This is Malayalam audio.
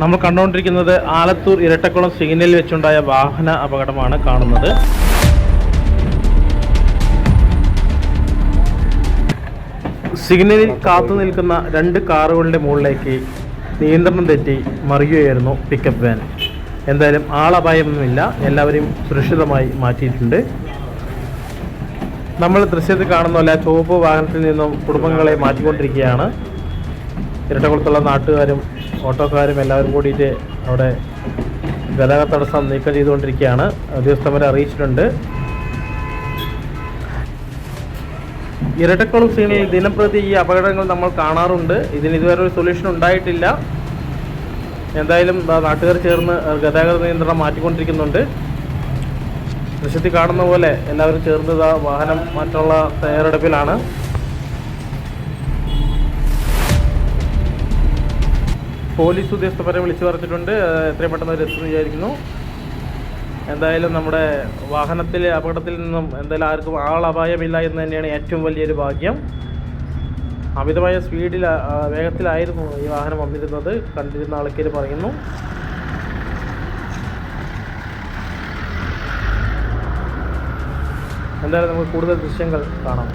നമ്മൾ കണ്ടുകൊണ്ടിരിക്കുന്നത് ആലത്തൂർ ഇരട്ടക്കുളം സിഗ്നലിൽ വെച്ചുണ്ടായ വാഹന അപകടമാണ് കാണുന്നത്. സിഗ്നലിൽ കാത്തു നിൽക്കുന്ന 2 കാറുകളുടെ മുകളിലേക്ക് നിയന്ത്രണം തെറ്റി മറിയുകയായിരുന്നു പിക്കപ്പ് വാൻ. എന്തായാലും ആളപായമൊന്നുമില്ല, എല്ലാവരെയും സുരക്ഷിതമായി മാറ്റിയിട്ടുണ്ട്. നമ്മൾ ദൃശ്യത്തിൽ കാണുന്ന പോലെ ചുവപ്പ് വാഹനത്തിൽ നിന്നും കുടുംബങ്ങളെ മാറ്റിക്കൊണ്ടിരിക്കുകയാണ്. ഇരട്ടക്കുളത്തുള്ള നാട്ടുകാരും ഓട്ടോക്കാരും എല്ലാവരും കൂടിയിട്ട് അവിടെ ഗതാഗത തടസ്സം നീക്കം ചെയ്തുകൊണ്ടിരിക്കുകയാണ്. ഉദ്യോഗസ്ഥന്മാരെ അറിയിച്ചിട്ടുണ്ട്. ഇരട്ടക്കുളം സിഗ്നലിൽ ദിനംപ്രതി ഈ അപകടങ്ങൾ നമ്മൾ കാണാറുണ്ട്. ഇതിന് ഇതുവരെ ഒരു സൊല്യൂഷൻ ഉണ്ടായിട്ടില്ല. എന്തായാലും നാട്ടുകാർ ചേർന്ന് ഗതാഗത നിയന്ത്രണം മാറ്റിക്കൊണ്ടിരിക്കുന്നുണ്ട്. ദൃശ്യത്തിൽ കാണുന്ന പോലെ എല്ലാവരും ചേർന്ന് വാഹനം മാറ്റാനുള്ള തയ്യാറെടുപ്പിലാണ്. പോലീസ് ഉദ്യോഗസ്ഥരെ വിളിച്ചു പറഞ്ഞിട്ടുണ്ട്. എത്രയും പെട്ടെന്ന് എത്തുമെന്ന് വിചാരിക്കുന്നു. എന്തായാലും നമ്മുടെ വാഹനത്തിലെ അപകടത്തിൽ നിന്നും എന്തായാലും ആർക്കും ആളപായമില്ല എന്ന് തന്നെയാണ് ഏറ്റവും വലിയൊരു ഭാഗ്യം. അമിതമായ വേഗത്തിലായിരുന്നു ഈ വാഹനം വന്നിരുന്നത്, കണ്ടിരുന്ന ആൾക്കാർ പറയുന്നു. എന്തായാലും നമുക്ക് കൂടുതൽ ദൃശ്യങ്ങൾ കാണാം.